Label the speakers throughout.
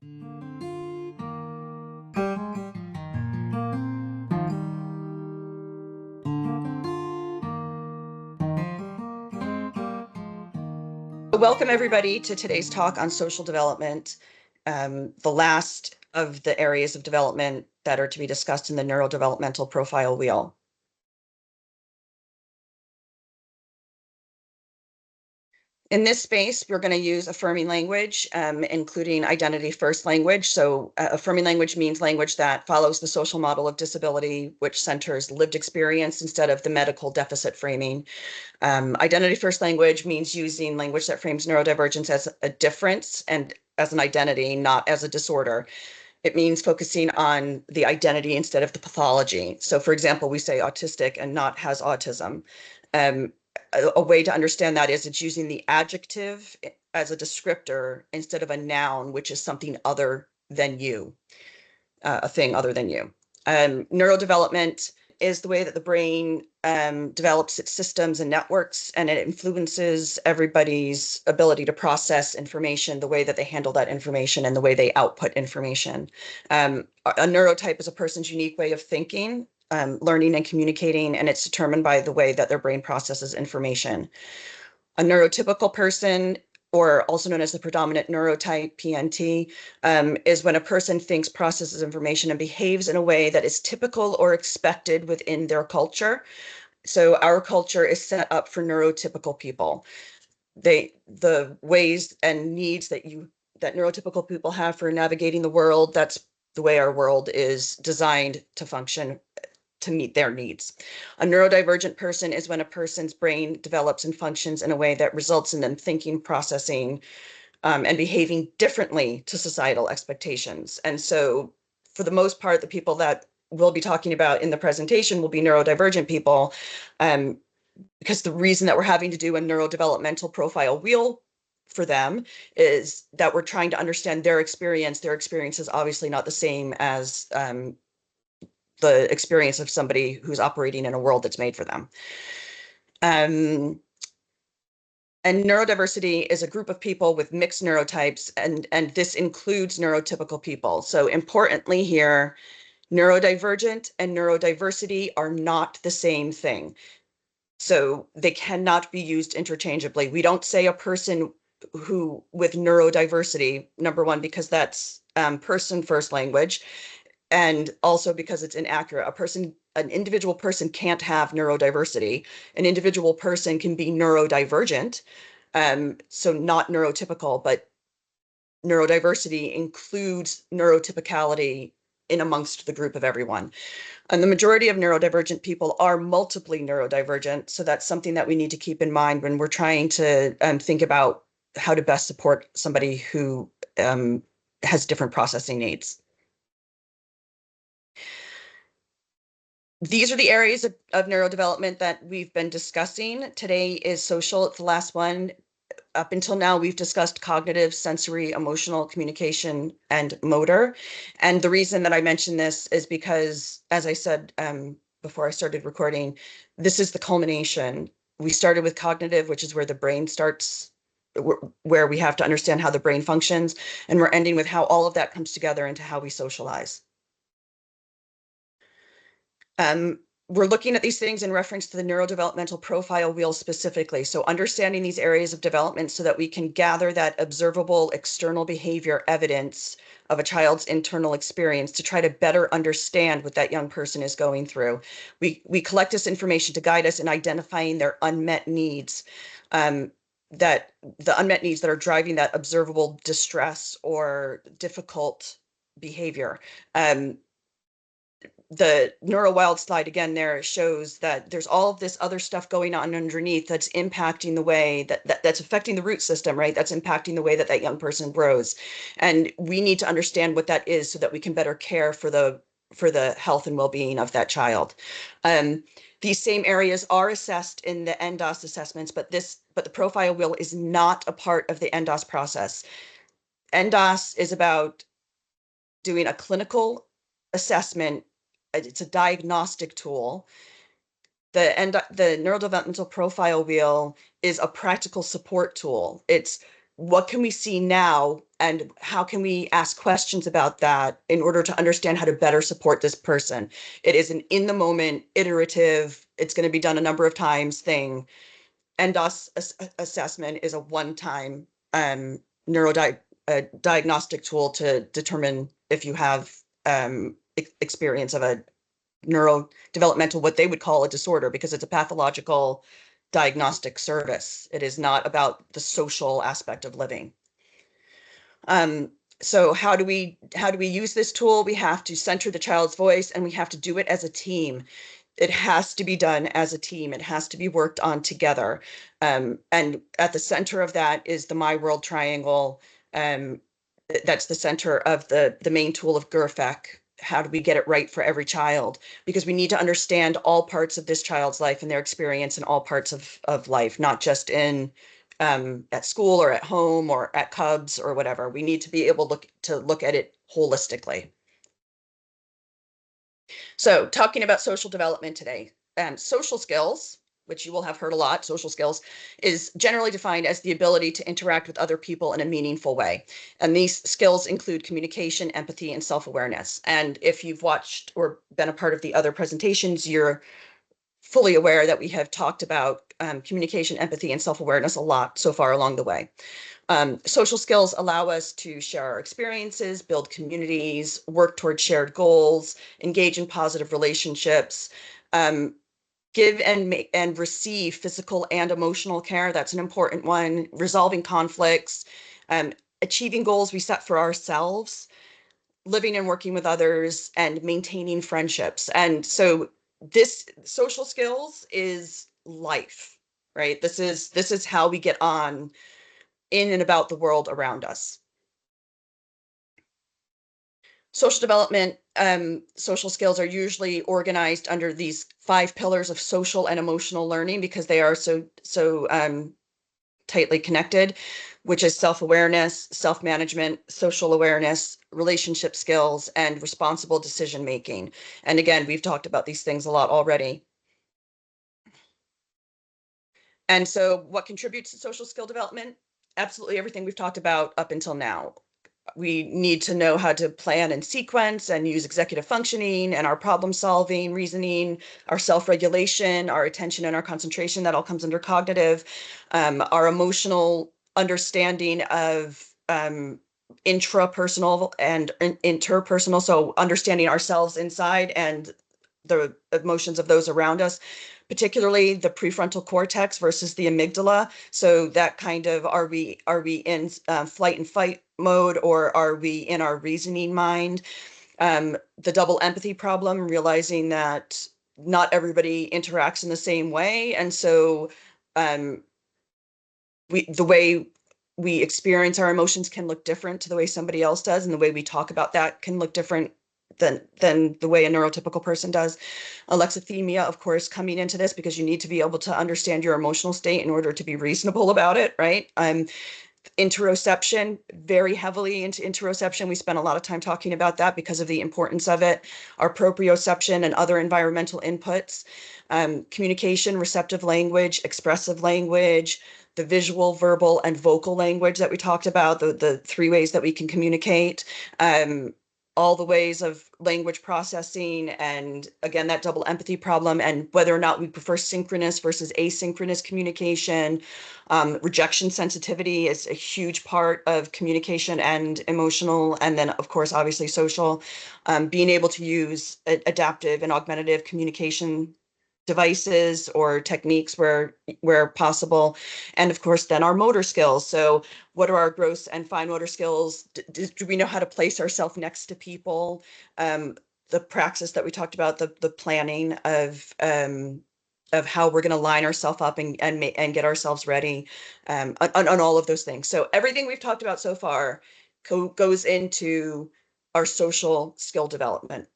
Speaker 1: Welcome everybody to today's talk on social development, the last of the areas of development that are to be discussed in the Neurodevelopmental Profile Wheel. In this space, we're going to use affirming language, including identity first language. So affirming language means language that follows the social model of disability, which centers lived experience instead of the medical deficit framing. Identity first language means using language that frames neurodivergence as a difference and as an identity, not as a disorder. It means focusing on the identity instead of the pathology. So for example, we say autistic and not has autism. A way to understand that is it's using the adjective as a descriptor instead of a noun, which is something other than you, a thing other than you. Neurodevelopment is the way that the brain develops its systems and networks, and it influences everybody's ability to process information, the way that they handle that information, and the way they output information. A neurotype is a person's unique way of thinking, learning and communicating, and it's determined by the way that their brain processes information. A neurotypical person, or also known as the predominant neurotype, PNT, is when a person thinks, processes information, and behaves in a way that is typical or expected within their culture. So our culture is set up for neurotypical people. The ways and needs that neurotypical people have for navigating the world, that's the way our world is designed to function to meet their needs. A neurodivergent person is when a person's brain develops and functions in a way that results in them thinking, processing, and behaving differently to societal expectations. And so for the most part, the people that we'll be talking about in the presentation will be neurodivergent people, because the reason that we're having to do a neurodevelopmental profile wheel for them is that we're trying to understand their experience. Their experience is obviously not the same as the experience of somebody who's operating in a world that's made for them. And neurodiversity is a group of people with mixed neurotypes, and this includes neurotypical people. So importantly here, neurodivergent and neurodiversity are not the same thing. So they cannot be used interchangeably. We don't say a person who with neurodiversity, number one, because that's person first language, and also because it's inaccurate. An individual person can't have neurodiversity. An individual person can be neurodivergent, so not neurotypical, but neurodiversity includes neurotypicality in amongst the group of everyone. And the majority of neurodivergent people are multiply neurodivergent, so that's something that we need to keep in mind when we're trying to think about how to best support somebody who has different processing needs. These are the areas of neurodevelopment that we've been discussing. Today is social, it's the last one. Up until now, we've discussed cognitive, sensory, emotional, communication, and motor. And the reason that I mention this is because, as I said before I started recording, this is the culmination. We started with cognitive, which is where the brain starts, where we have to understand how the brain functions, and we're ending with how all of that comes together into how we socialize. We're looking at these things in reference to the neurodevelopmental profile wheel specifically. So understanding these areas of development so that we can gather that observable external behavior evidence of a child's internal experience to try to better understand what that young person is going through. We collect this information to guide us in identifying their unmet needs, that the unmet needs that are driving that observable distress or difficult behavior. The NeuroWild slide again there shows that there's all of this other stuff going on underneath that's impacting the way that's affecting the root system, right? That's impacting the way that that young person grows. And we need to understand what that is so that we can better care for the health and well-being of that child. These same areas are assessed in the NDOS assessments, but the profile wheel is not a part of the NDOS process. NDOS is about doing a clinical assessment. It's a diagnostic tool. The neurodevelopmental profile wheel is a practical support tool. It's what can we see now, and how can we ask questions about that in order to understand how to better support this person? It is an in the moment, iterative, it's going to be done a number of times thing. NDOS assessment is a one-time diagnostic tool to determine if you have experience of a neurodevelopmental, what they would call a disorder, because it's a pathological diagnostic service. It is not about the social aspect of living. So how do we use this tool? We have to center the child's voice, and we have to do it as a team. It has to be done as a team. It has to be worked on together. And at the center of that is the My World Triangle. That's the center of the main tool of GERFEC. How do we get it right for every child? Because we need to understand all parts of this child's life and their experience in all parts of life, not just in at school or at home or at Cubs or whatever. We need to be able to look at it holistically. So talking about social development today, social skills, which you will have heard a lot, social skills, is generally defined as the ability to interact with other people in a meaningful way. And these skills include communication, empathy, and self-awareness. And if you've watched or been a part of the other presentations, you're fully aware that we have talked about communication, empathy, and self-awareness a lot so far along the way. Social skills allow us to share our experiences, build communities, work toward shared goals, engage in positive relationships, give and receive physical and emotional care. That's an important one. Resolving conflicts, achieving goals we set for ourselves, living and working with others, and maintaining friendships. And so this social skills is life, right? This is how we get on in and about the world around us. Social development, social skills are usually organized under these 5 pillars of social and emotional learning because they are so tightly connected, which is self-awareness, self-management, social awareness, relationship skills, and responsible decision making. And again, we've talked about these things a lot already. And so what contributes to social skill development? Absolutely everything we've talked about up until now. We need to know how to plan and sequence and use executive functioning and our problem solving, reasoning, our self-regulation, our attention and our concentration. That all comes under cognitive. Our emotional understanding of intrapersonal and interpersonal, so understanding ourselves inside and the emotions of those around us, particularly the prefrontal cortex versus the amygdala. So that kind of, are we in flight and fight mode, or are we in our reasoning mind? The double empathy problem, realizing that not everybody interacts in the same way. And so the way we experience our emotions can look different to the way somebody else does, and the way we talk about that can look different than the way a neurotypical person does. Alexithymia, of course, coming into this, because you need to be able to understand your emotional state in order to be reasonable about it, right? Interoception, very heavily into interoception. We spent a lot of time talking about that because of the importance of it. Our proprioception and other environmental inputs, communication, receptive language, expressive language, the visual, verbal, and vocal language that we talked about, the 3 ways that we can communicate, all the ways of language processing, and again, that double empathy problem, and whether or not we prefer synchronous versus asynchronous communication. Rejection sensitivity is a huge part of communication and emotional, and then of course, obviously social. Being able to use adaptive and augmentative communication devices or techniques where possible, and of course then our motor skills. So what are our gross and fine motor skills? Do we know how to place ourselves next to people? The praxis that we talked about, the planning of how we're going to line ourselves up and get ourselves ready, on all of those things. So everything we've talked about so far goes into our social skill development.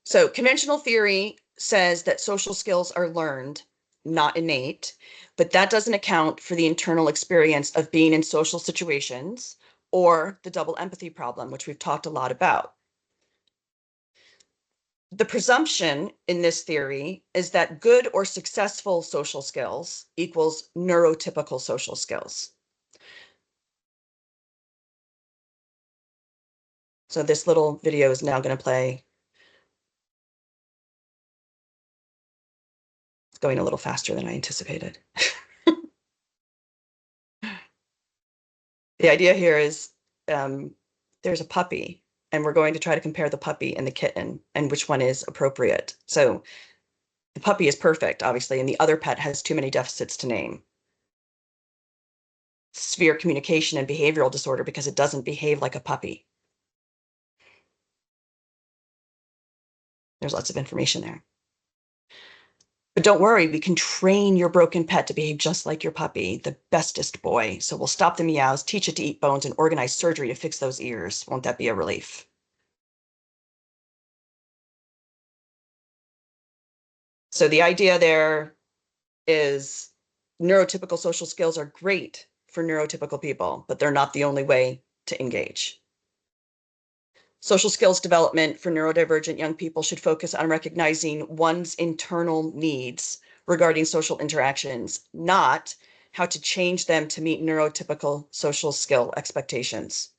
Speaker 1: So conventional theory says that social skills are learned, not innate, but that doesn't account for the internal experience of being in social situations or the double empathy problem, which we've talked a lot about. The presumption in this theory is that good or successful social skills equals neurotypical social skills. So this little video is now going to play. It's going a little faster than I anticipated. The idea here is there's a puppy, and we're going to try to compare the puppy and the kitten and which one is appropriate. So the puppy is perfect, obviously, and the other pet has too many deficits to name. Severe communication and behavioral disorder because it doesn't behave like a puppy. There's lots of information there. But don't worry, we can train your broken pet to behave just like your puppy, the bestest boy. So we'll stop the meows, teach it to eat bones, and organize surgery to fix those ears. Won't that be a relief? So the idea there is neurotypical social skills are great for neurotypical people, but they're not the only way to engage. Social skills development for neurodivergent young people should focus on recognizing one's internal needs regarding social interactions, not how to change them to meet neurotypical social skill expectations.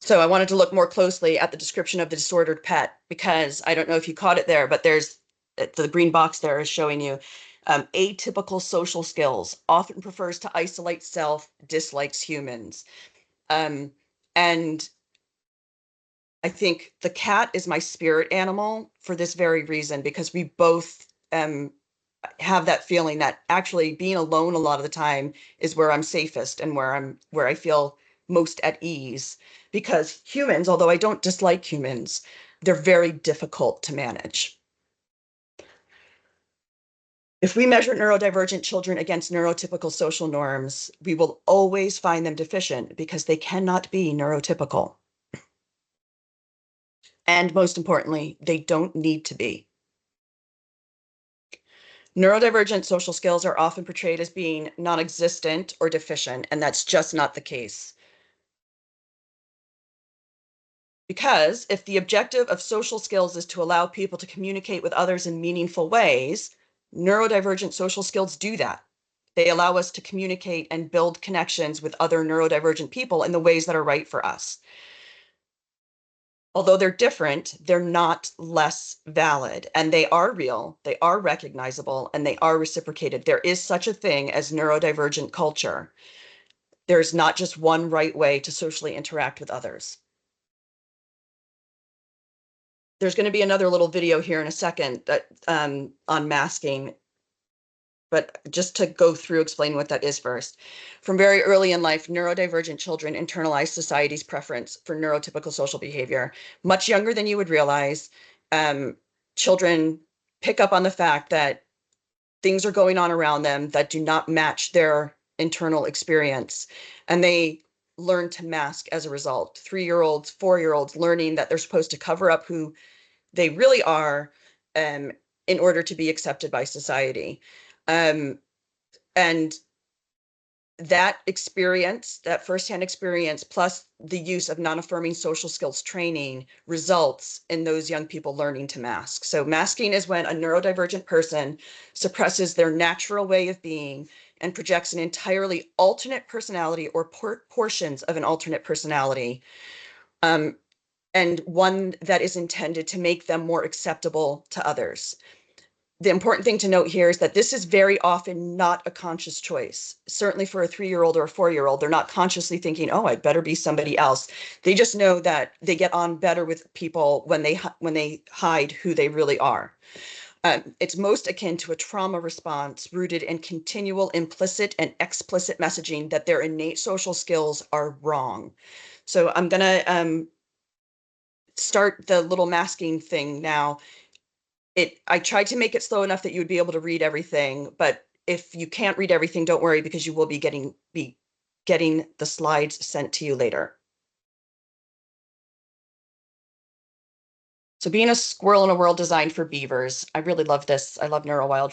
Speaker 1: So I wanted to look more closely at the description of the disordered pet because I don't know if you caught it there, but there's the green box there is showing you atypical social skills, often prefers to isolate self, dislikes humans. And I think the cat is my spirit animal for this very reason, because we both have that feeling that actually being alone a lot of the time is where I'm safest and where I feel most at ease. Because humans, although I don't dislike humans, they're very difficult to manage. If we measure neurodivergent children against neurotypical social norms, we will always find them deficient because they cannot be neurotypical. And most importantly, they don't need to be. Neurodivergent social skills are often portrayed as being non-existent or deficient, and that's just not the case. Because if the objective of social skills is to allow people to communicate with others in meaningful ways, neurodivergent social skills do that. They allow us to communicate and build connections with other neurodivergent people in the ways that are right for us. Although they're different, they're not less valid, and they are real, they are recognizable, and they are reciprocated. There is such a thing as neurodivergent culture. There's not just one right way to socially interact with others. There's going to be another little video here in a second that on masking, but just to go through explain what that is first. From very early in life, neurodivergent children internalize society's preference for neurotypical social behavior. Much younger than you would realize, children pick up on the fact that things are going on around them that do not match their internal experience, and they learn to mask as a result. 3-year-olds, 4-year-olds learning that they're supposed to cover up who they really are in order to be accepted by society. And that experience, that firsthand experience, plus the use of non-affirming social skills training results in those young people learning to mask. So masking is when a neurodivergent person suppresses their natural way of being and projects an entirely alternate personality or portions of an alternate personality. And one that is intended to make them more acceptable to others. The important thing to note here is that this is very often not a conscious choice. Certainly for a 3-year-old or a 4-year-old, they're not consciously thinking, oh, I'd better be somebody else. They just know that they get on better with people when they hide who they really are. It's most akin to a trauma response rooted in continual implicit and explicit messaging that their innate social skills are wrong. So I'm going to start the little masking thing now. I tried to make it slow enough that you would be able to read everything, but if you can't read everything, don't worry, because you will be getting the slides sent to you later. So being a squirrel in a world designed for beavers, I really love this. I love NeuroWild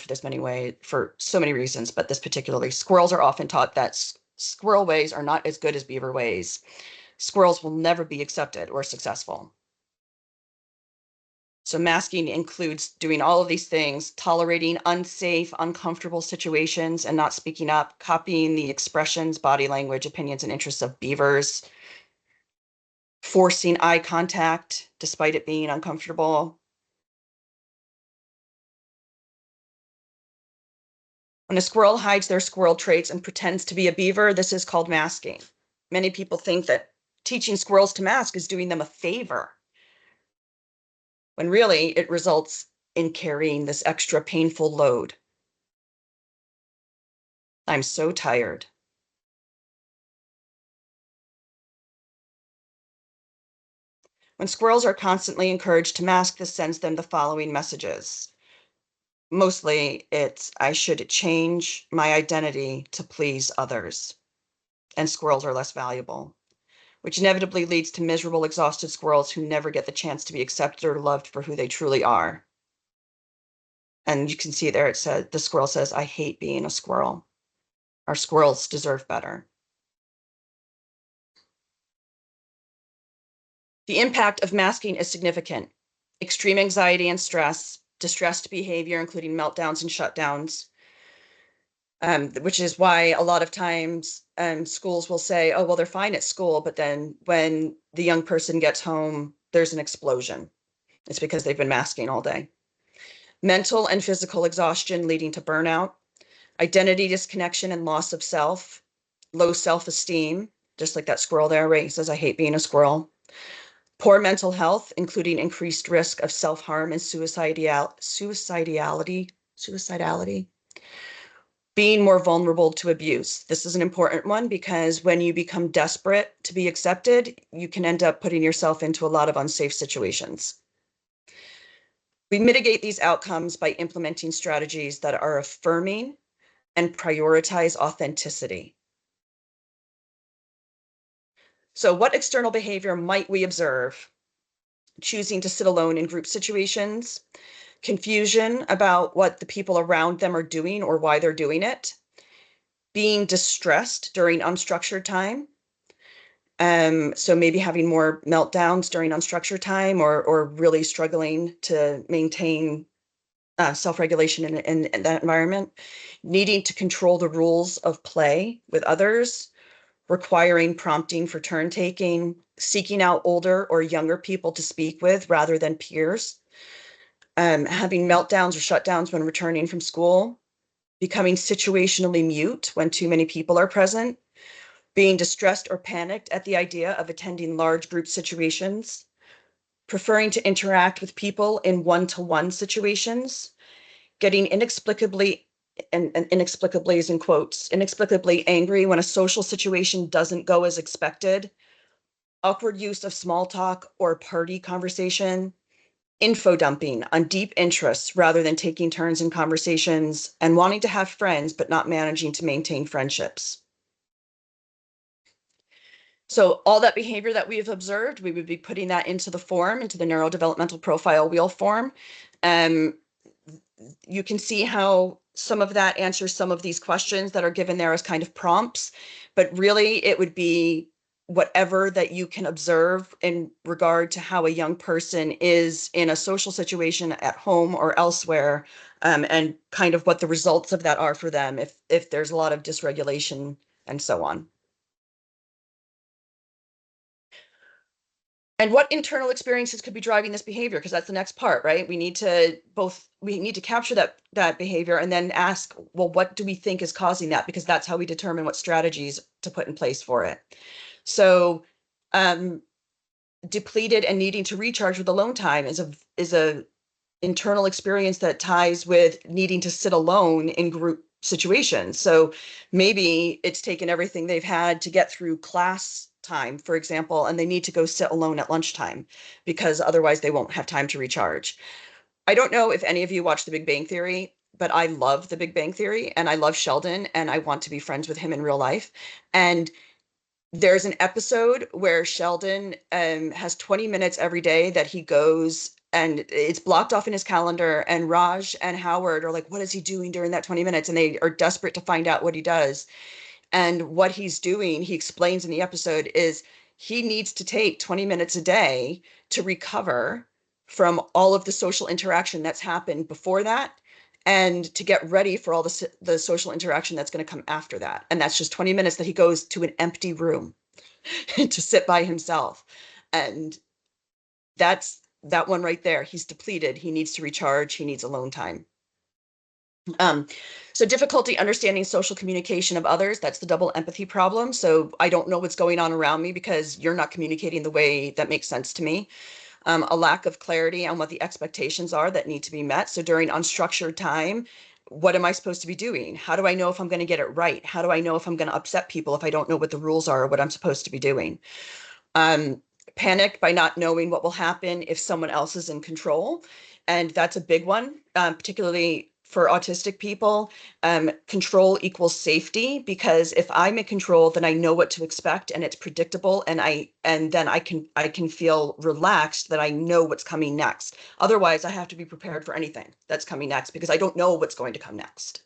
Speaker 1: for so many reasons, but this particularly, squirrels are often taught that squirrel ways are not as good as beaver ways. Squirrels will never be accepted or successful. So masking includes doing all of these things, tolerating unsafe, uncomfortable situations and not speaking up, copying the expressions, body language, opinions, and interests of beavers, forcing eye contact despite it being uncomfortable. When a squirrel hides their squirrel traits and pretends to be a beaver, this is called masking. Many people think that teaching squirrels to mask is doing them a favor, when really it results in carrying this extra painful load. I'm so tired. When squirrels are constantly encouraged to mask, this sends them the following messages. Mostly it's, I should change my identity to please others, and squirrels are less valuable, which inevitably leads to miserable, exhausted squirrels who never get the chance to be accepted or loved for who they truly are. And you can see there, it said, the squirrel says, I hate being a squirrel. Our squirrels deserve better. The impact of masking is significant. Extreme anxiety and stress, distressed behavior, including meltdowns and shutdowns, which is why a lot of times schools will say, oh, well, they're fine at school, but then when the young person gets home, there's an explosion. It's because they've been masking all day. Mental and physical exhaustion leading to burnout, identity disconnection and loss of self, low self-esteem, just like that squirrel there, right? He says, I hate being a squirrel. Poor mental health, including increased risk of self-harm and suicidality, being more vulnerable to abuse. This is an important one because when you become desperate to be accepted, you can end up putting yourself into a lot of unsafe situations. We mitigate these outcomes by implementing strategies that are affirming and prioritize authenticity. So what external behavior might we observe? Choosing to sit alone in group situations, confusion about what the people around them are doing or why they're doing it, being distressed during unstructured time. So maybe having more meltdowns during unstructured time or really struggling to maintain self-regulation in that environment, needing to control the rules of play with others, requiring prompting for turn taking, seeking out older or younger people to speak with rather than peers, having meltdowns or shutdowns when returning from school, becoming situationally mute when too many people are present, being distressed or panicked at the idea of attending large group situations, preferring to interact with people in one-to-one situations, getting inexplicably, and inexplicably is in quotes, inexplicably angry when a social situation doesn't go as expected, awkward use of small talk or party conversation, info dumping on deep interests rather than taking turns in conversations, and wanting to have friends but not managing to maintain friendships. So all that behavior that we have observed, we would be putting that into the form, into the neurodevelopmental profile wheel form. You can see how some of that answers some of these questions that are given there as kind of prompts, but really it would be whatever that you can observe in regard to how a young person is in a social situation at home or elsewhere, and kind of what the results of that are for them if there's a lot of dysregulation and so on. And what internal experiences could be driving this behavior? Because that's the next part, right? We need to capture that behavior and then ask, well, what do we think is causing that? Because that's how we determine what strategies to put in place for it. So depleted and needing to recharge with alone time is a internal experience that ties with needing to sit alone in group situations. So maybe it's taken everything they've had to get through class time, for example, and they need to go sit alone at lunchtime because otherwise they won't have time to recharge. I don't know if any of you watch The Big Bang Theory, but I love The Big Bang Theory and I love Sheldon and I want to be friends with him in real life. And there's an episode where Sheldon has 20 minutes every day that he goes and it's blocked off in his calendar, and Raj and Howard are like, what is he doing during that 20 minutes? And they are desperate to find out what he does. And what he's doing, he explains in the episode, is he needs to take 20 minutes a day to recover from all of the social interaction that's happened before that, and to get ready for all the social interaction that's going to come after that. And that's just 20 minutes that he goes to an empty room to sit by himself. And that's that one right there. He's depleted. He needs to recharge. He needs alone time. Um, so difficulty understanding social communication of others, that's the double empathy problem. So I don't know what's going on around me because you're not communicating the way that makes sense to me. A lack of clarity on what the expectations are that need to be met. So during unstructured time, what am I supposed to be doing? How do I know if I'm going to get it right? How do I know if I'm going to upset people if I don't know what the rules are or what I'm supposed to be doing? um, Panic by not knowing what will happen if someone else is in control. And that's a big one, particularly for autistic people. Control equals safety, because if I'm in control, then I know what to expect and it's predictable, and then I can feel relaxed that I know what's coming next. Otherwise, I have to be prepared for anything that's coming next because I don't know what's going to come next.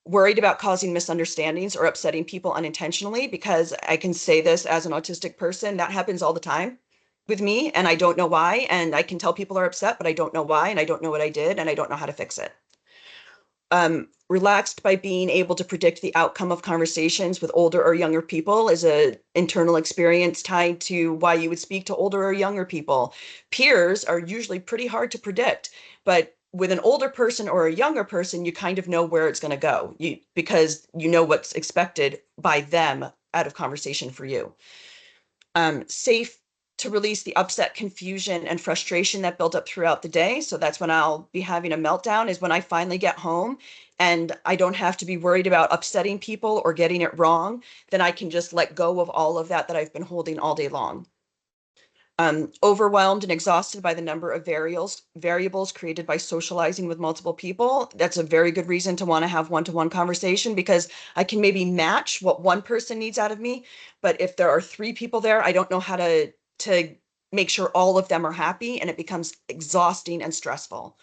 Speaker 1: Worried about causing misunderstandings or upsetting people unintentionally, because I can say this as an autistic person, that happens all the time with me, and I don't know why. And I can tell people are upset, but I don't know why, and I don't know what I did, and I don't know how to fix it. Relaxed by being able to predict the outcome of conversations with older or younger people is a internal experience tied to why you would speak to older or younger people. Peers are usually pretty hard to predict, but with an older person or a younger person, you kind of know where it's going to go, because you know what's expected by them out of conversation for you. Safe to release the upset, confusion, and frustration that built up throughout the day. So that's when I'll be having a meltdown, is when I finally get home and I don't have to be worried about upsetting people or getting it wrong. Then I can just let go of all of that I've been holding all day long. Overwhelmed and exhausted by the number of variables created by socializing with multiple people. That's a very good reason to want to have one-to-one conversation, because I can maybe match what one person needs out of me, but if there are 3 people there, I don't know how to make sure all of them are happy, and it becomes exhausting and stressful.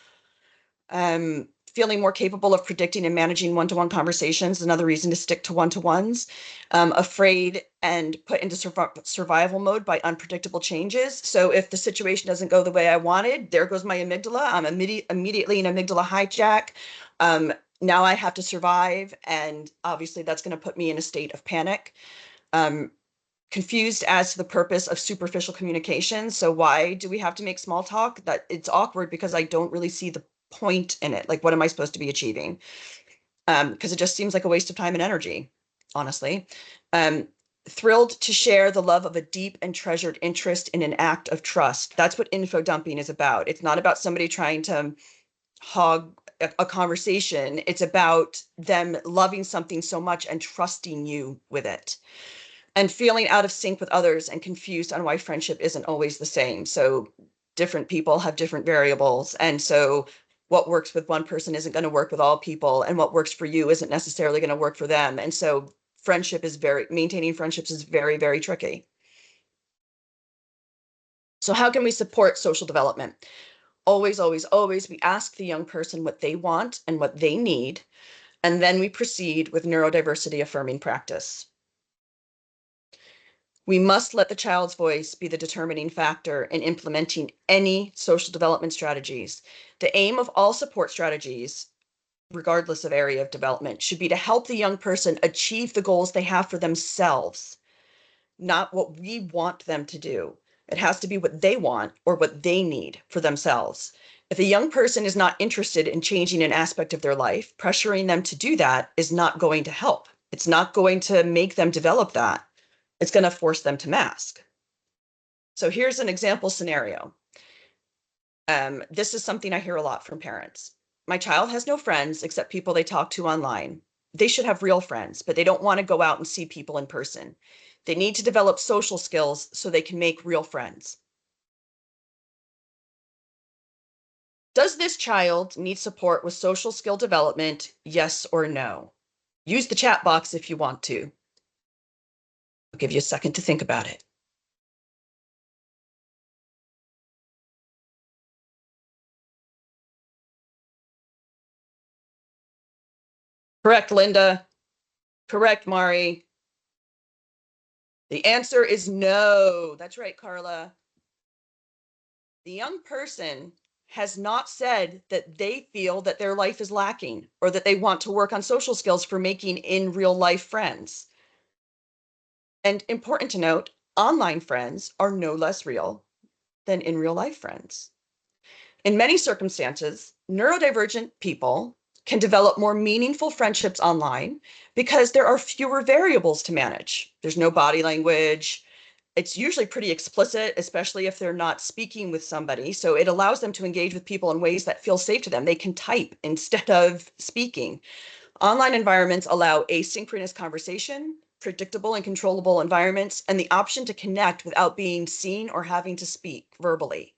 Speaker 1: Feeling more capable of predicting and managing one-to-one conversations is another reason to stick to one-to-ones. Afraid and put into survival mode by unpredictable changes. So if the situation doesn't go the way I wanted, there goes my amygdala. I'm immediately in amygdala hijack. Now I have to survive, and obviously that's going to put me in a state of panic. Confused as to the purpose of superficial communication. So why do we have to make small talk? That it's awkward because I don't really see the point in it. Like, what am I supposed to be achieving? Because it just seems like a waste of time and energy, honestly. Thrilled to share the love of a deep and treasured interest in an act of trust. That's what info dumping is about. It's not about somebody trying to hog a conversation. It's about them loving something so much and trusting you with it. And feeling out of sync with others and confused on why friendship isn't always the same. So different people have different variables. And so what works with one person isn't going to work with all people. And what works for you isn't necessarily going to work for them. And so maintaining friendships is very, very tricky. So how can we support social development? Always, always, always, we ask the young person what they want and what they need. And then we proceed with neurodiversity affirming practice. We must let the child's voice be the determining factor in implementing any social development strategies. The aim of all support strategies, regardless of area of development, should be to help the young person achieve the goals they have for themselves, not what we want them to do. It has to be what they want or what they need for themselves. If a young person is not interested in changing an aspect of their life, pressuring them to do that is not going to help. It's not going to make them develop that. It's going to force them to mask. So here's an example scenario. This is something I hear a lot from parents. My child has no friends except people they talk to online. They should have real friends, but they don't want to go out and see people in person. They need to develop social skills so they can make real friends. Does this child need support with social skill development? Yes or no? Use the chat box if you want to. I'll give you a second to think about it. Correct, Linda. Correct, Mari. The answer is no. That's right, Carla. The young person has not said that they feel that their life is lacking or that they want to work on social skills for making in real life friends. And important to note, online friends are no less real than in real life friends. In many circumstances, neurodivergent people can develop more meaningful friendships online because there are fewer variables to manage. There's no body language. It's usually pretty explicit, especially if they're not speaking with somebody. So it allows them to engage with people in ways that feel safe to them. They can type instead of speaking. Online environments allow asynchronous conversation, predictable and controllable environments, and the option to connect without being seen or having to speak verbally.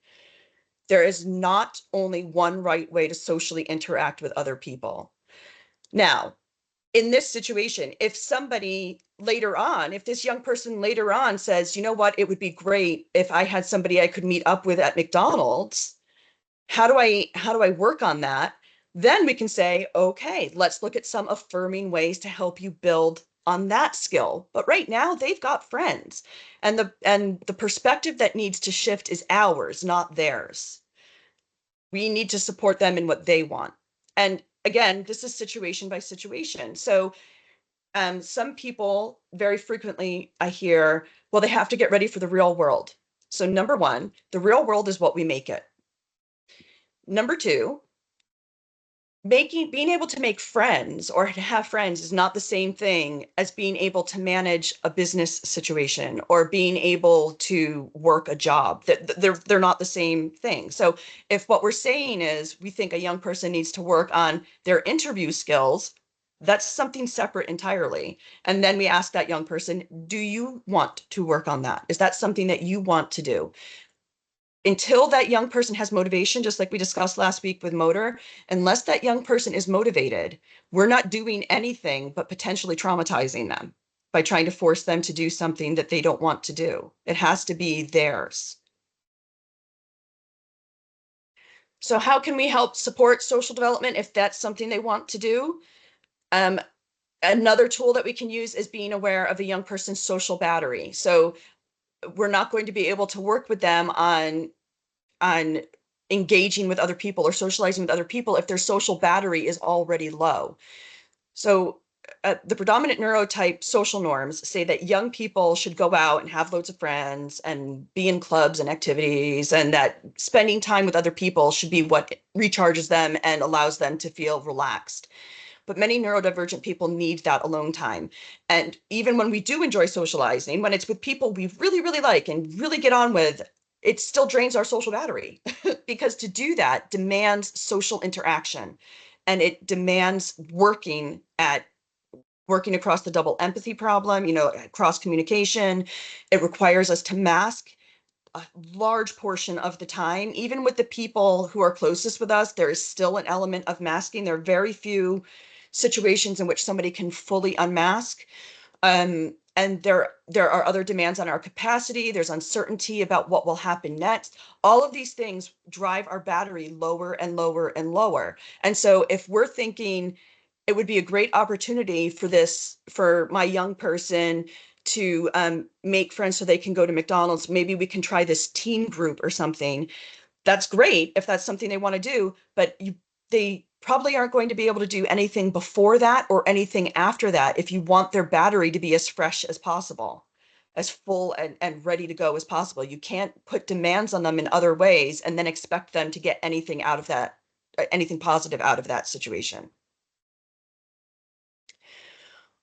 Speaker 1: There is not only one right way to socially interact with other people. Now, in this situation, if somebody later on, if this young person later on says, you know what, it would be great if I had somebody I could meet up with at McDonald's, how do I work on that? Then we can say, okay, let's look at some affirming ways to help you build on that skill. But right now they've got friends, and the perspective that needs to shift is ours, not theirs. We need to support them in what they want. And again, this is situation by situation. So some people very frequently I hear, well, they have to get ready for the real world. So number one, the real world is what we make it. Number two, being able to make friends or to have friends is not the same thing as being able to manage a business situation or being able to work a job. They're not the same thing. So if what we're saying is we think a young person needs to work on their interview skills, that's something separate entirely. And then we ask that young person, do you want to work on that? Is that something that you want to do? Until that young person has motivation, just like we discussed last week with motor, unless that young person is motivated, we're not doing anything but potentially traumatizing them by trying to force them to do something that they don't want to do. It has to be theirs. So how can we help support social development if that's something they want to do? Um, Another tool that we can use is being aware of a young person's social battery. So we're not going to be able to work with them on engaging with other people or socializing with other people if their social battery is already low. So the predominant neurotype social norms say that young people should go out and have loads of friends and be in clubs and activities, and that spending time with other people should be what recharges them and allows them to feel relaxed. But many neurodivergent people need that alone time. And even when we do enjoy socializing, when it's with people we really, really like and really get on with, it still drains our social battery because to do that demands social interaction, and it demands working across the double empathy problem, cross communication. It requires us to mask a large portion of the time. Even with the people who are closest with us, there is still an element of masking. There are very few situations in which somebody can fully unmask. And there are other demands on our capacity. There's uncertainty about what will happen next. All of these things drive our battery lower and lower and lower. And so if we're thinking it would be a great opportunity for my young person to make friends so they can go to McDonald's, maybe we can try this teen group or something. That's great if that's something they want to do, but they probably aren't going to be able to do anything before that or anything after that if you want their battery to be as fresh as possible, as full and ready to go as possible. You can't put demands on them in other ways and then expect them to get anything out of that, anything positive out of that situation.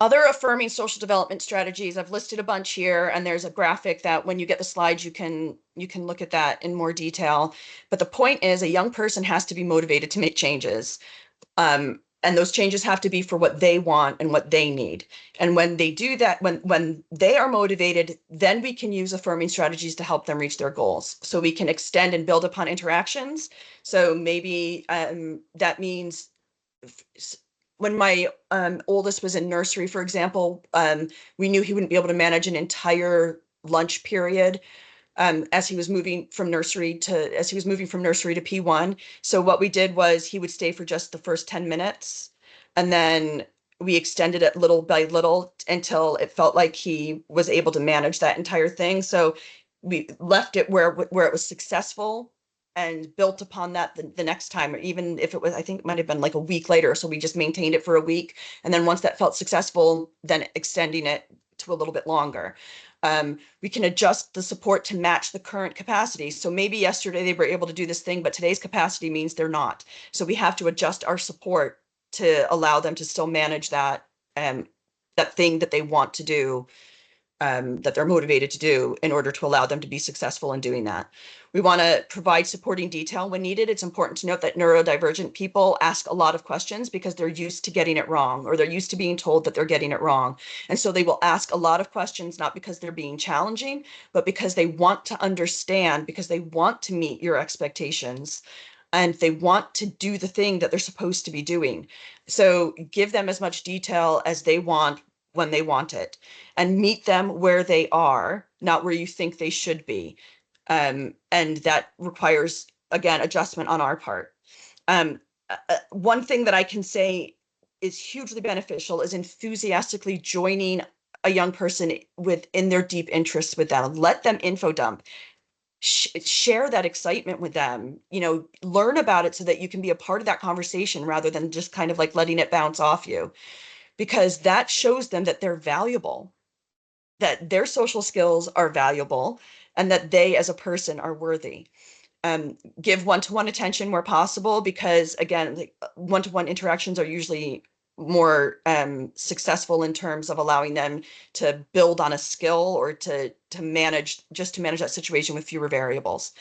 Speaker 1: Other affirming social development strategies, I've listed a bunch here, and there's a graphic that when you get the slides, you can look at that in more detail. But the point is a young person has to be motivated to make changes. And those changes have to be for what they want and what they need. And when they do that, when they are motivated, then we can use affirming strategies to help them reach their goals. So we can extend and build upon interactions. So maybe that means when my oldest was in nursery, for example, we knew he wouldn't be able to manage an entire lunch period as he was moving from nursery to P1. So what we did was he would stay for just the first 10 minutes, and then we extended it little by little until it felt like he was able to manage that entire thing. So we left it where it was successful and built upon that the next time, or even if it was, I think it might have been like a week later. So we just maintained it for a week. And then once that felt successful, then extending it to a little bit longer. We can adjust the support to match the current capacity. So maybe yesterday they were able to do this thing, but today's capacity means they're not. So we have to adjust our support to allow them to still manage that thing that they want to do, that they're motivated to do in order to allow them to be successful in doing that. We want to provide supporting detail when needed. It's important to note that neurodivergent people ask a lot of questions because they're used to getting it wrong, or they're used to being told that they're getting it wrong. And so they will ask a lot of questions, not because they're being challenging, but because they want to understand, because they want to meet your expectations, and they want to do the thing that they're supposed to be doing. So give them as much detail as they want when they want it, and meet them where they are, not where you think they should be. And that requires, again, adjustment on our part. One thing that I can say is hugely beneficial is enthusiastically joining a young person within their deep interests with them. Let them info dump. Share that excitement with them, learn about it so that you can be a part of that conversation rather than just kind of like letting it bounce off you, because that shows them that they're valuable, that their social skills are valuable, and that they as a person are worthy. Give one-to-one attention where possible, because again, like, one-to-one interactions are usually more successful in terms of allowing them to build on a skill, or to manage that situation with fewer variables.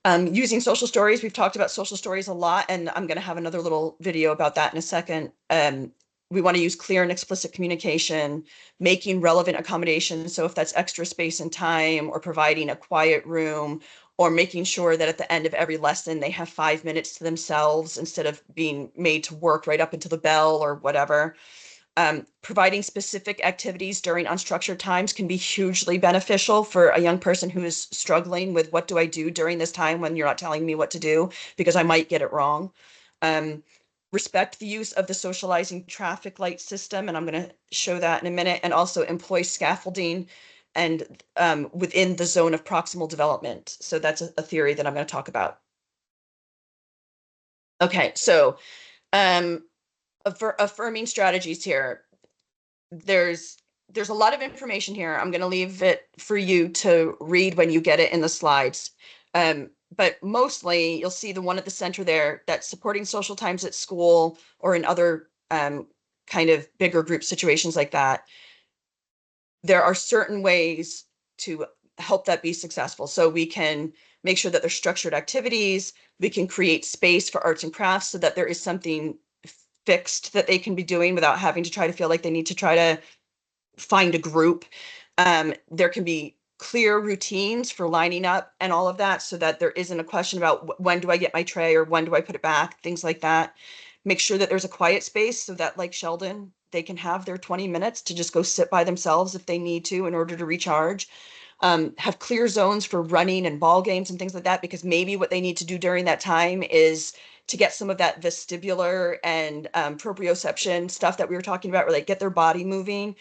Speaker 1: Using social stories, we've talked about social stories a lot, and I'm going to have another little video about that in a second. We want to use clear and explicit communication, making relevant accommodations. So if that's extra space and time, or providing a quiet room, or making sure that at the end of every lesson they have 5 minutes to themselves instead of being made to work right up until the bell or whatever. Providing specific activities during unstructured times can be hugely beneficial for a young person who is struggling with, what do I do during this time when you're not telling me what to do because I might get it wrong. Respect the use of the socializing traffic light system, and I'm going to show that in a minute, and also employ scaffolding and within the zone of proximal development. So that's a theory that I'm going to talk about. Okay, so affirming strategies here. There's a lot of information here. I'm going to leave it for you to read when you get it in the slides. But mostly you'll see the one at the center there, that's supporting social times at school or in other kind of bigger group situations like that. There are certain ways to help that be successful. So we can make sure that there's structured activities. We can create space for arts and crafts so that there is something fixed that they can be doing without having to try to feel like they need to try to find a group. There can be clear routines for lining up and all of that, so that there isn't a question about when do I get my tray or when do I put it back, things like that. Make sure that there's a quiet space so that, like Sheldon, they can have their 20 minutes to just go sit by themselves if they need to in order to recharge. Have clear zones for running and ball games and things like that, because maybe what they need to do during that time is to get some of that vestibular and proprioception stuff that we were talking about, where they get their body moving.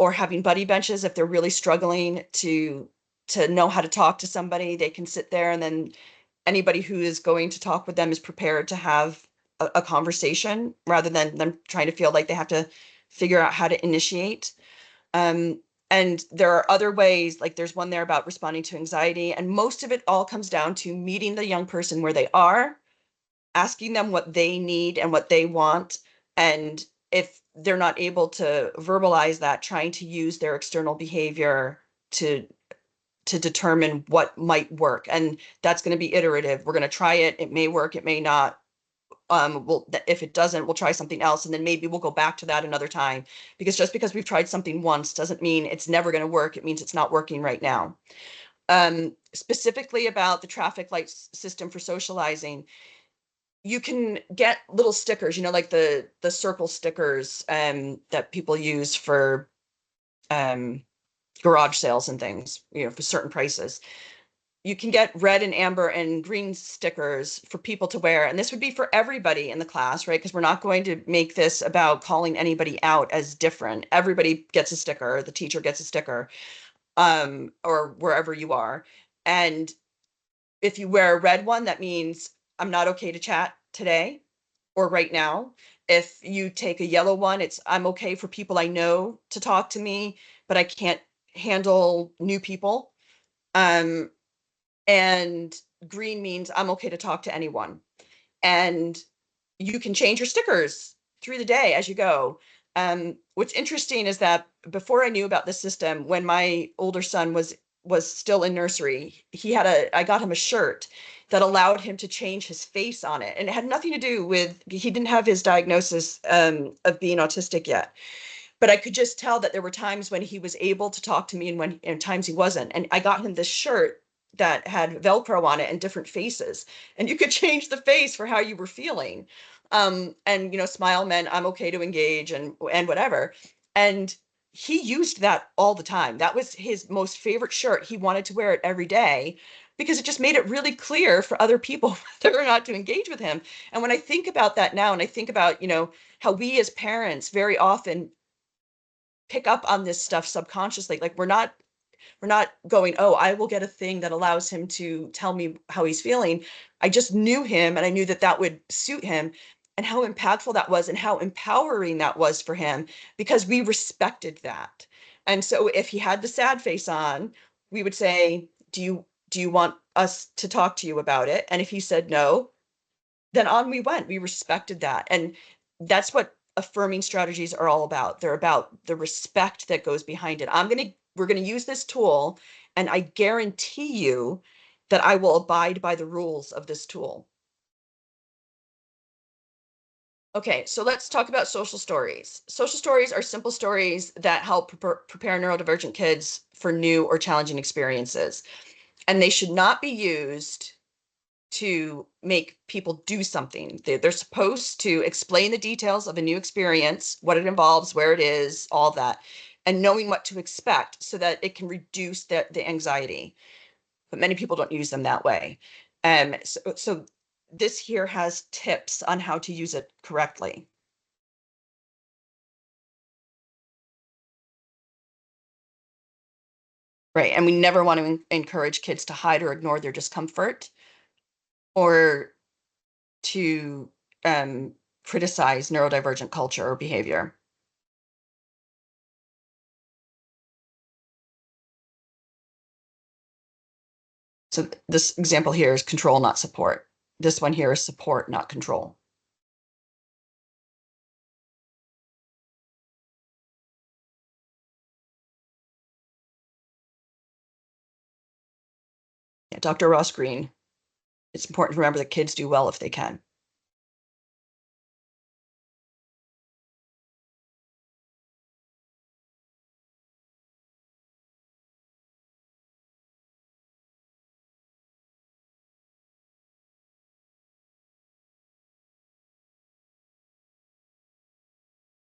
Speaker 1: Or having buddy benches if they're really struggling to know how to talk to somebody. They can sit there, and then anybody who is going to talk with them is prepared to have a conversation, rather than them trying to feel like they have to figure out how to initiate. And there are other ways, like there's one there about responding to anxiety, and most of it all comes down to meeting the young person where they are, asking them what they need and what they want. And if they're not able to verbalize that, trying to use their external behavior to determine what might work. And that's going to be iterative. We're going to try it. It may work. It may not. If it doesn't, we'll try something else. And then maybe we'll go back to that another time, because just because we've tried something once doesn't mean it's never going to work. It means it's not working right now. Specifically about the traffic light system for socializing, you can get little stickers, like the circle stickers that people use for garage sales and things, for certain prices. You can get red and amber and green stickers for people to wear. And this would be for everybody in the class, right? Because we're not going to make this about calling anybody out as different. Everybody gets a sticker, the teacher gets a sticker, or wherever you are. And If you wear a red one, that means I'm not okay to chat today or right now. If you take a yellow one, it's I'm okay for people I know to talk to me, but I can't handle new people. Um, and green means I'm okay to talk to anyone. And you can change your stickers through the day as you go. What's interesting is that before I knew about the system, when my older son was still in nursery, I got him a shirt that allowed him to change his face on it, and it had nothing to do with he didn't have his diagnosis of being autistic yet. But I could just tell that there were times when he was able to talk to me and times he wasn't. And I got him this shirt that had Velcro on it and different faces, and you could change the face for how you were feeling. And smile meant I'm okay to engage and whatever. And he used that all the time. That was his most favorite shirt. He wanted to wear it every day because it just made it really clear for other people whether or not to engage with him. And when I think about that now, and I think about, how we as parents very often pick up on this stuff subconsciously. Like we're not going, oh, I will get a thing that allows him to tell me how he's feeling. I just knew him and I knew that that would suit him, and how impactful that was and how empowering that was for him because we respected that. And so if he had the sad face on, we would say, do you want us to talk to you about it? And if he said no, then on we went. We respected that. And that's what affirming strategies are all about. They're about the respect that goes behind it. We're going to use this tool, and I guarantee you that I will abide by the rules of this tool. Okay, so let's talk about social stories. Social stories are simple stories that help prepare neurodivergent kids for new or challenging experiences. And they should not be used to make people do something. They're supposed to explain the details of a new experience, what it involves, where it is, all that, and knowing what to expect so that it can reduce the anxiety. But many people don't use them that way. So this here has tips on how to use it correctly. Right. And we never want to encourage kids to hide or ignore their discomfort or to criticize neurodivergent culture or behavior. So this example here is control, not support. This one here is support, not control. Yeah, Dr. Ross Green, it's important to remember that kids do well if they can.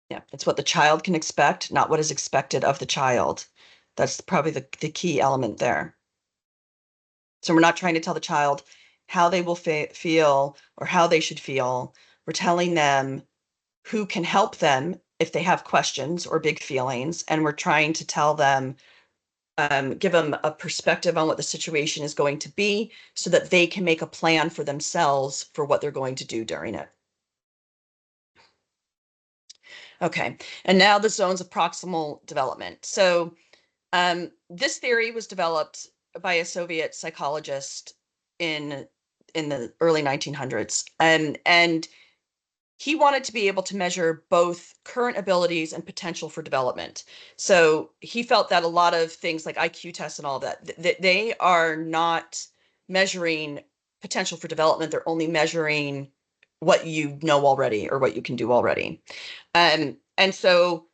Speaker 1: Yeah, it's what the child can expect, not what is expected of the child. That's probably the key element there. So we're not trying to tell the child how they will feel or how they should feel. We're telling them who can help them if they have questions or big feelings. And we're trying to tell them, give them a perspective on what the situation is going to be so that they can make a plan for themselves for what they're going to do during it. Okay, and now the zones of proximal development. So this theory was developed by a Soviet psychologist in the early 1900s, and he wanted to be able to measure both current abilities and potential for development. So he felt that a lot of things like IQ tests and all of that, they are not measuring potential for development. They're only measuring what you know already or what you can do already. And so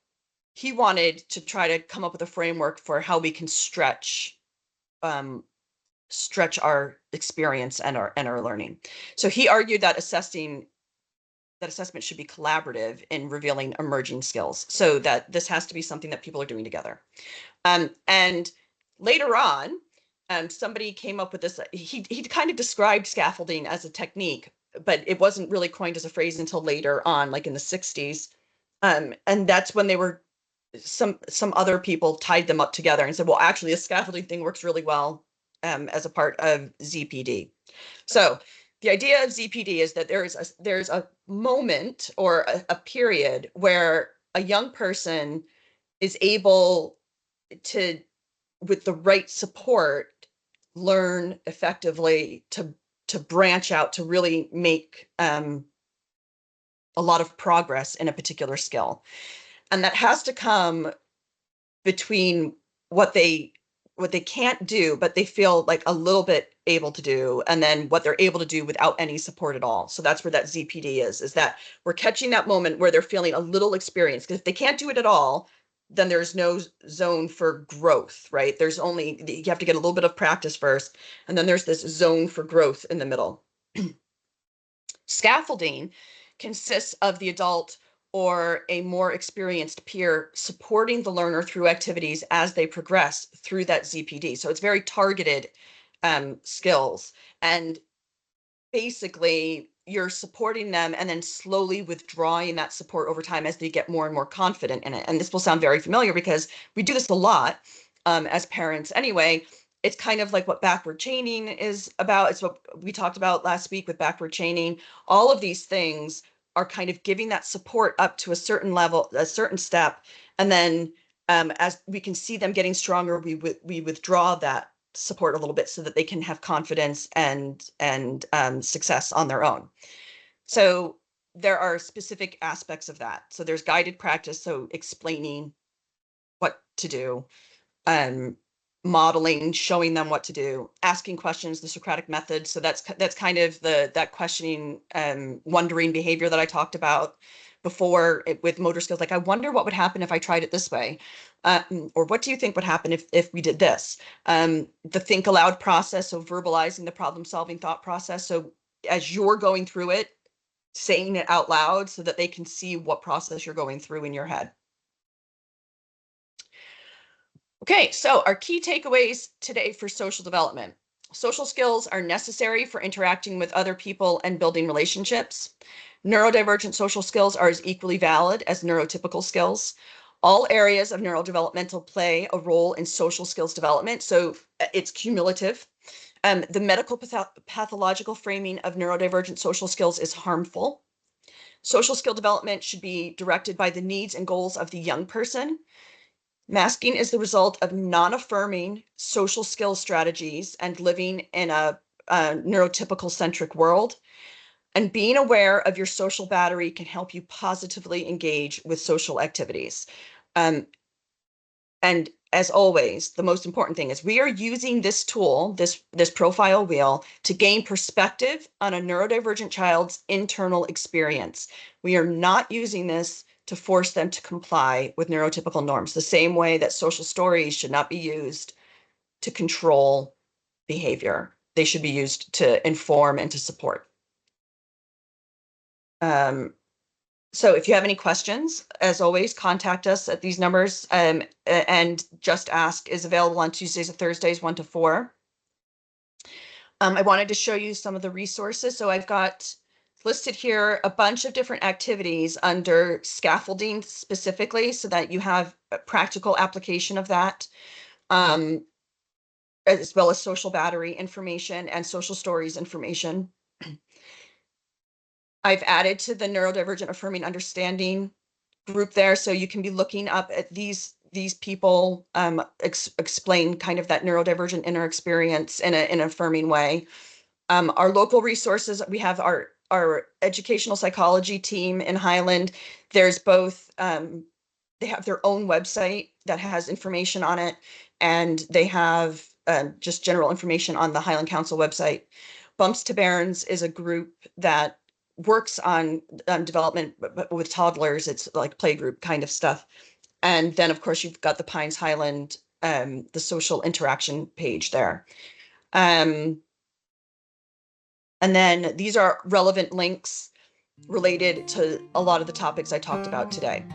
Speaker 1: he wanted to try to come up with a framework for how we can um, stretch our experience and our learning. So he argued that assessment should be collaborative in revealing emerging skills, so that this has to be something that people are doing together. And later on, somebody came up with this. He kind of described scaffolding as a technique, but it wasn't really coined as a phrase until later on, like in the 60s. And that's when they were some other people tied them up together and said, well, actually, a scaffolding thing works really well as a part of ZPD. So the idea of ZPD is that there's a moment or a period where a young person is able to, with the right support, learn effectively to branch out, to really make a lot of progress in a particular skill. And that has to come between what they can't do, but they feel like a little bit able to do, and then what they're able to do without any support at all. So that's where that ZPD is that we're catching that moment where they're feeling a little experience. Because if they can't do it at all, then there's no zone for growth, right? There's only, you have to get a little bit of practice first, and then there's this zone for growth in the middle. Scaffolding consists of the adult or a more experienced peer supporting the learner through activities as they progress through that ZPD. So it's very targeted skills. And basically, you're supporting them and then slowly withdrawing that support over time as they get more and more confident in it. And this will sound very familiar because we do this a lot as parents anyway. It's kind of like what backward chaining is about. It's what we talked about last week with backward chaining. All of these things are kind of giving that support up to a certain level, a certain step. And then as we can see them getting stronger, we withdraw that support a little bit so that they can have confidence and success on their own. So there are specific aspects of that. So there's guided practice, so explaining what to do, modeling, showing them what to do, asking questions, the Socratic method. So that's kind of that questioning, wondering behavior that I talked about before with motor skills. Like, I wonder what would happen if I tried it this way, or what do you think would happen if we did this? The think aloud process, so verbalizing the problem solving thought process. So as you're going through it, saying it out loud so that they can see what process you're going through in your head. Okay, so our key takeaways today for social development. Social skills are necessary for interacting with other people and building relationships. Neurodivergent social skills are as equally valid as neurotypical skills. All areas of neurodevelopmental play a role in social skills development, so it's cumulative. The medical pathological framing of neurodivergent social skills is harmful. Social skill development should be directed by the needs and goals of the young person. Masking is the result of non-affirming social skill strategies and living in a neurotypical centric world. And being aware of your social battery can help you positively engage with social activities. And as always, the most important thing is we are using this tool, this profile wheel, to gain perspective on a neurodivergent child's internal experience. We are not using this to force them to comply with neurotypical norms, the same way that social stories should not be used to control behavior. They should be used to inform and to support. So if you have any questions, as always, contact us at these numbers. And Just Ask is available on Tuesdays and Thursdays, 1 to 4. I wanted to show you some of the resources. So I've got listed here a bunch of different activities under scaffolding specifically, so that you have a practical application of that, as well as social battery information and social stories information. I've added to the neurodivergent affirming understanding group there, so you can be looking up at these people, explain kind of that neurodivergent inner experience in an affirming way. Our local resources, we have our educational psychology team in Highland. There's both, they have their own website that has information on it, and they have just general information on the Highland Council website. Bumps to Bairns is a group that works on development with toddlers. It's like playgroup kind of stuff. And then, of course, you've got the Pines Highland, the social interaction page there. And then these are relevant links related to a lot of the topics I talked about today.